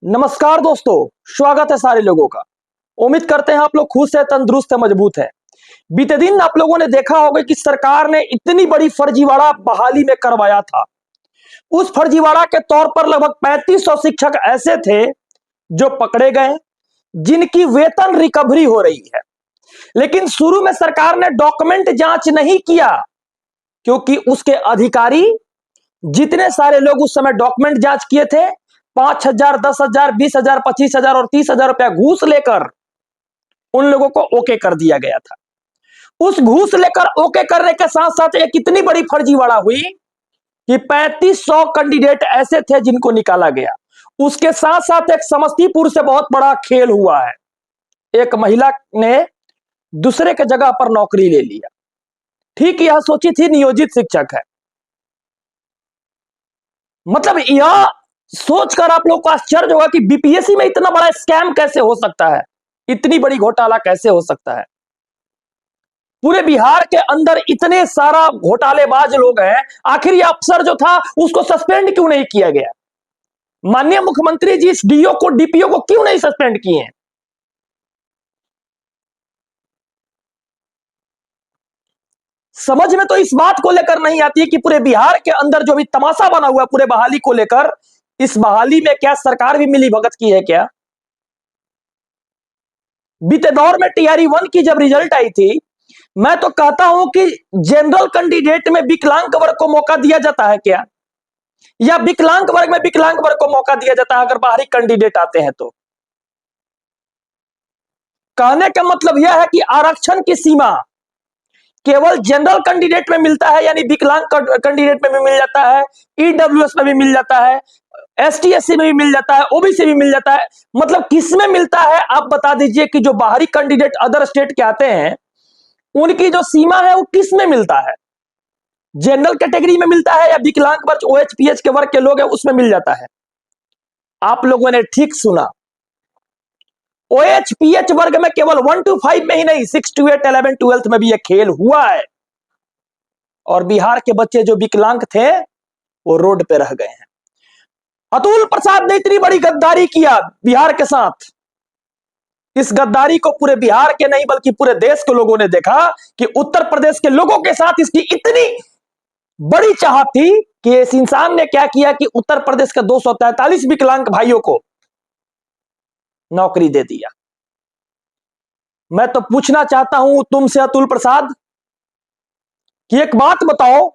नमस्कार दोस्तों, स्वागत है सारे लोगों का। उम्मीद करते हैं आप लोग खुश है, तंदुरुस्त है, मजबूत है। बीते दिन आप लोगों ने देखा होगा कि सरकार ने इतनी बड़ी फर्जीवाड़ा बहाली में करवाया था। उस फर्जीवाड़ा के तौर पर लगभग 3500 शिक्षक ऐसे थे जो पकड़े गए, जिनकी वेतन रिकवरी हो रही है। लेकिन शुरू में सरकार ने डॉक्यूमेंट जांच नहीं किया, क्योंकि उसके अधिकारी जितने सारे लोग उस समय डॉक्यूमेंट जांच किए थे, 5,000, 10,000, 20,000, 25,000 और 30,000 रुपया घूस लेकर उन लोगों को ओके कर दिया गया था। उस घूस लेकर ओके करने के साथ साथ एक इतनी बड़ी फर्जीवाड़ा हुई कि 3500 कैंडिडेट ऐसे थे जिनको निकाला गया। उसके साथ साथ एक समस्तीपुर से बहुत बड़ा खेल हुआ है। एक महिला ने दूसरे के जगह पर नौकरी ले लिया। ठीक यह सोची थी नियोजित शिक्षक है। मतलब यह सोचकर आप लोग को आश्चर्य होगा कि बीपीएससी में इतना बड़ा स्कैम कैसे हो सकता है, इतनी बड़ी घोटाला कैसे हो सकता है। पूरे बिहार के अंदर इतने सारा घोटालेबाज लोग हैं, आखिर यह अफसर जो था उसको सस्पेंड क्यों नहीं किया गया? माननीय मुख्यमंत्री जी इस डीओ को, डीपीओ को क्यों नहीं सस्पेंड किए? समझ में तो इस बात को लेकर नहीं आती है कि पूरे बिहार के अंदर जो भी तमाशा बना हुआ है पूरे बहाली को लेकर, इस बहाली में क्या सरकार भी मिली भगत की है क्या? बीते दौर में टीआरई 1 की जब रिजल्ट आई थी, मैं तो कहता हूं कि जनरल कैंडिडेट में विकलांग वर्ग को मौका दिया जाता है क्या, या विकलांग वर्ग में विकलांग वर्ग को मौका दिया जाता है अगर बाहरी कैंडिडेट आते हैं तो? कहने का मतलब यह है कि आरक्षण की सीमा केवल जनरल कैंडिडेट में मिलता है, यानी विकलांग कैंडिडेट में भी मिल जाता है, ईडब्ल्यूएस में भी मिल जाता है, एसटी एससी में भी मिल जाता है, ओबीसी भी मिल जाता है। मतलब किस में मिलता है आप बता दीजिए कि जो बाहरी कैंडिडेट अदर स्टेट के आते हैं उनकी जो सीमा है वो किस में मिलता है? जनरल कैटेगरी में मिलता है या विकलांग वर्ग ओएचपीएच के वर्ग के लोग हैं उसमें मिल जाता है? आप लोगों ने ठीक सुना, ओएचपीएच वर्ग में केवल 1 to 5 में ही नहीं, 6 to 8, 11, 12 में भी यह खेल हुआ है। और बिहार के बच्चे जो विकलांग थे वो रोड पे रह गए हैं। अतुल प्रसाद ने इतनी बड़ी गद्दारी किया बिहार के साथ। इस गद्दारी को पूरे बिहार के नहीं बल्कि पूरे देश के लोगों ने देखा कि उत्तर प्रदेश के लोगों के साथ इसकी इतनी बड़ी चाहत थी कि इस इंसान ने क्या किया कि उत्तर प्रदेश के 243 विकलांग भाइयों को नौकरी दे दिया। मैं तो पूछना चाहता हूं तुमसे अतुल प्रसाद कि एक बात बताओ,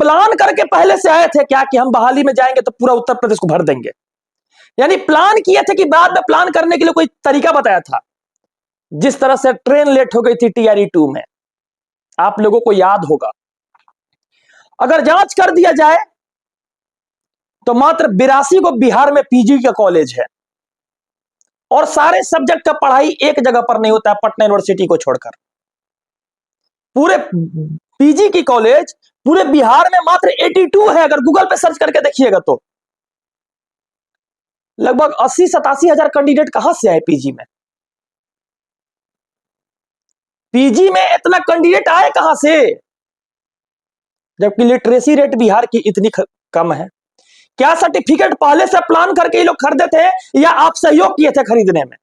प्लान करके पहले से आए थे क्या कि हम बहाली में जाएंगे तो पूरा उत्तर प्रदेश को भर देंगे? यानी प्लान किए थे कि बाद में प्लान करने के लिए कोई तरीका बताया था? जिस तरह से ट्रेन लेट हो गई थी टीआरई 2 में, आप लोगों को याद होगा। अगर जांच कर दिया जाए तो मात्र 82 को बिहार में पीजी का कॉलेज है, और सारे सब्जेक्ट का पढ़ाई एक जगह पर नहीं होता है, पटना यूनिवर्सिटी को छोड़कर। पूरे पीजी की कॉलेज पूरे बिहार में मात्र 82 है। अगर गूगल पे सर्च करके देखिएगा तो लगभग 80-87 हजार कैंडिडेट कहां से आए पीजी में? पीजी में इतना कैंडिडेट आए कहां से, जबकि लिटरेसी रेट बिहार की इतनी कम है? क्या सर्टिफिकेट पहले से प्लान करके ये लोग खरीदे थे या आप सहयोग किए थे खरीदने में?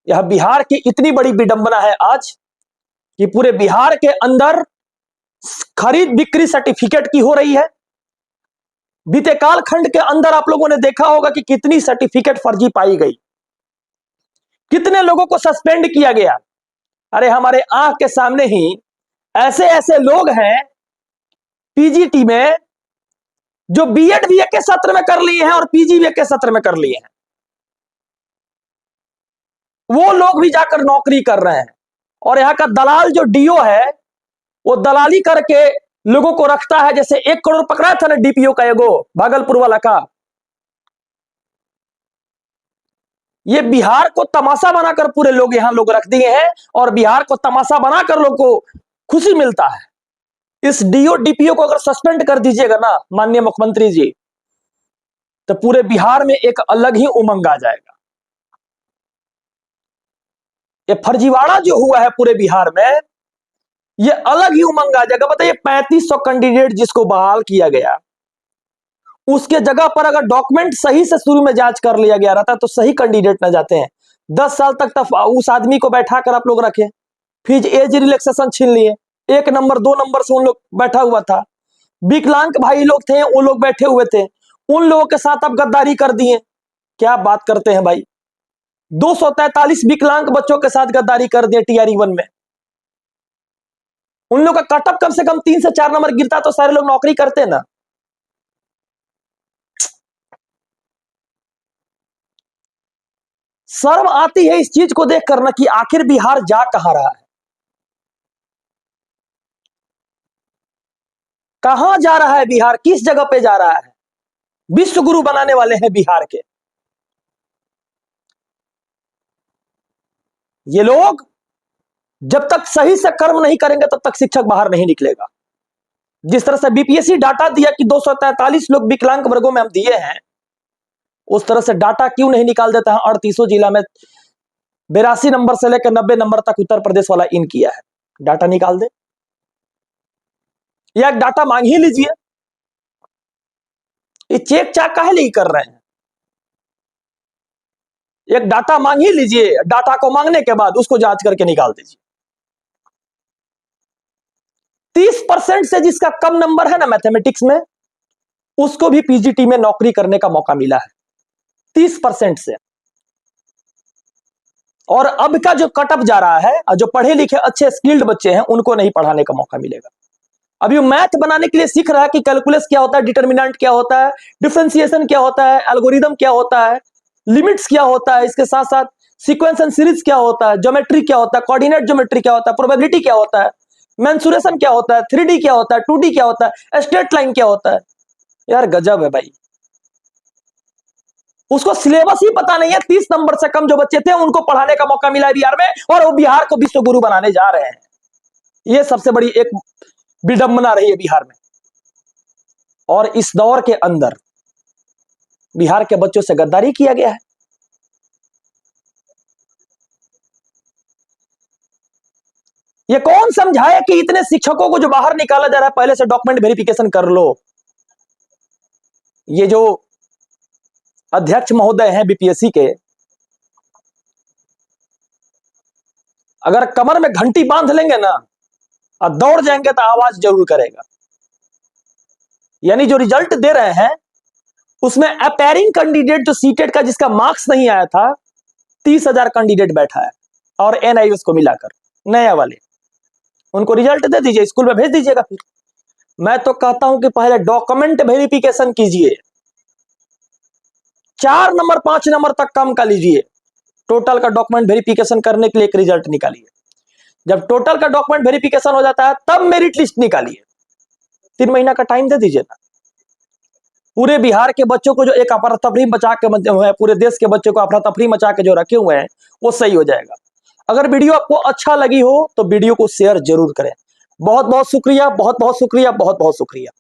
यह बिहार की इतनी बड़ी विडंबना है आज कि पूरे बिहार के अंदर खरीद बिक्री सर्टिफिकेट की हो रही है। बीते कालखंड के अंदर आप लोगों ने देखा होगा कि कितनी सर्टिफिकेट फर्जी पाई गई, कितने लोगों को सस्पेंड किया गया। अरे हमारे आंख के सामने ही ऐसे ऐसे लोग हैं पीजीटी में जो बीएड भी एक के सत्र में कर लिए हैं और पीजी भी एक के सत्र में कर लिए हैं। वो लोग भी जाकर नौकरी कर रहे हैं, और यहां का दलाल जो डीओ है वो दलाली करके लोगों को रखता है। जैसे 1 करोड़ पकड़ा था ना डीपीओ का, एगो भागलपुर वाला का। ये बिहार को तमाशा बनाकर पूरे लोग यहां लोग रख दिए हैं, और बिहार को तमाशा बनाकर लोग को खुशी मिलता है। इस डीओ डीपीओ को अगर सस्पेंड कर दीजिएगा ना माननीय मुख्यमंत्री जी, तो पूरे बिहार में एक अलग ही उमंग आ जाएगा। ये फर्जीवाड़ा जो हुआ है पूरे बिहार में, ये अलग ही उमंग आ जाएगा। बताइए 3500 कैंडिडेट जिसको बहाल किया गया, उसके जगह पर अगर डॉक्यूमेंट सही से शुरू में जांच कर लिया गया रहता तो सही कैंडिडेट न जाते हैं। 10 साल तक उस आदमी को बैठा कर आप लोग रखे, फिर एज रिलैक्सेशन छीन लिए, 1 नंबर 2 नंबर से उन लोग बैठा हुआ था। विकलांग भाई लोग थे, वो लोग बैठे हुए थे, उन लोगों के साथ आप गद्दारी कर दिए। क्या बात करते हैं भाई, 243 विकलांग बच्चों के साथ गद्दारी कर दिए टीआरई 1 में। उन लोग का कटअप कम से कम 3 से 4 नंबर गिरता तो सारे लोग नौकरी करते ना। शर्म आती है इस चीज को देख कर ना कि आखिर बिहार जा कहां रहा है, कहां जा रहा है बिहार, किस जगह पे जा रहा है। विश्व गुरु बनाने वाले हैं बिहार के ये लोग। जब तक सही से कर्म नहीं करेंगे तब तक शिक्षक बाहर नहीं निकलेगा। जिस तरह से बीपीएससी डाटा दिया कि 243 लोग विकलांग वर्गों में हम दिए हैं, उस तरह से डाटा क्यों नहीं निकाल देता है 38 जिला में 82 नंबर से लेकर 90 नंबर तक उत्तर प्रदेश वाला इन किया है। डाटा निकाल दे, या डाटा मांग ही लीजिए। ये चेक चाक काहे नहीं कर रहे हैं, एक डाटा मांग ही लीजिए, डाटा को मांगने के बाद उसको जांच करके निकाल दीजिए। 30% से जिसका कम नंबर है ना मैथमेटिक्स में, उसको भी पीजीटी में नौकरी करने का मौका मिला है 30% से। और अब का जो कटअप जा रहा है, जो पढ़े लिखे अच्छे स्किल्ड बच्चे हैं उनको नहीं पढ़ाने का मौका मिलेगा। अभी मैथ बनाने के लिए सीख रहा है कि कैलकुलस क्या होता है, डिटर्मिनेंट क्या होता है, डिफरेंशिएशन क्या होता है, एल्गोरिदम क्या होता है, लिमिट्स क्या होता है, इसके साथ साथ सीक्वेंस एंड सीरीज क्या होता है, ज्योमेट्री क्या होता है, कोऑर्डिनेट ज्योमेट्री क्या होता है, प्रोबेबिलिटी क्या होता है, मेंसुरेशन क्या होता है, 3D क्या होता है, 2D क्या होता है, स्ट्रेट लाइन क्या होता है। यार गजब है भाई, उसको सिलेबस ही पता नहीं है। 30 नंबर से कम जो बच्चे थे उनको पढ़ाने का मौका मिला है बिहार में, और वो बिहार को विश्व गुरु बनाने जा रहे हैं। ये सबसे बड़ी एक विडंबना रही है बिहार में। और इस दौर के अंदर बिहार के बच्चों से गद्दारी किया गया है। ये कौन समझाए कि इतने शिक्षकों को जो बाहर निकाला जा रहा है पहले से डॉक्यूमेंट वेरिफिकेशन कर लो। ये जो अध्यक्ष महोदय हैं बीपीएससी के, अगर कमर में घंटी बांध लेंगे ना और दौड़ जाएंगे तो आवाज जरूर करेगा। यानी जो रिजल्ट दे रहे हैं उसमें अपीयरिंग कैंडिडेट जो सीटेट का जिसका मार्क्स नहीं आया था, 30,000 कैंडिडेट बैठा है, और एनआईओएस को मिलाकर नया वाले, उनको रिजल्ट दे दीजिए, स्कूल में भेज दीजिएगा। फिर मैं तो कहता हूं कि पहले डॉक्यूमेंट वेरिफिकेशन कीजिए, 4 नंबर 5 नंबर तक कम का लीजिए, टोटल का डॉक्यूमेंट वेरिफिकेशन करने के लिए एक रिजल्ट निकालिए। जब टोटल का डॉक्यूमेंट वेरिफिकेशन हो जाता है तब मेरिट लिस्ट निकालिए। 3 महीना का टाइम दे दीजिए ना। पूरे बिहार के बच्चों को जो एक अफरा तफरी मचा के हुए हैं, पूरे देश के बच्चों को अफरा तफरी मचा के जो रखे हुए हैं, वो सही हो जाएगा। अगर वीडियो आपको अच्छा लगी हो तो वीडियो को शेयर जरूर करें। बहुत बहुत शुक्रिया, बहुत बहुत शुक्रिया, बहुत बहुत शुक्रिया।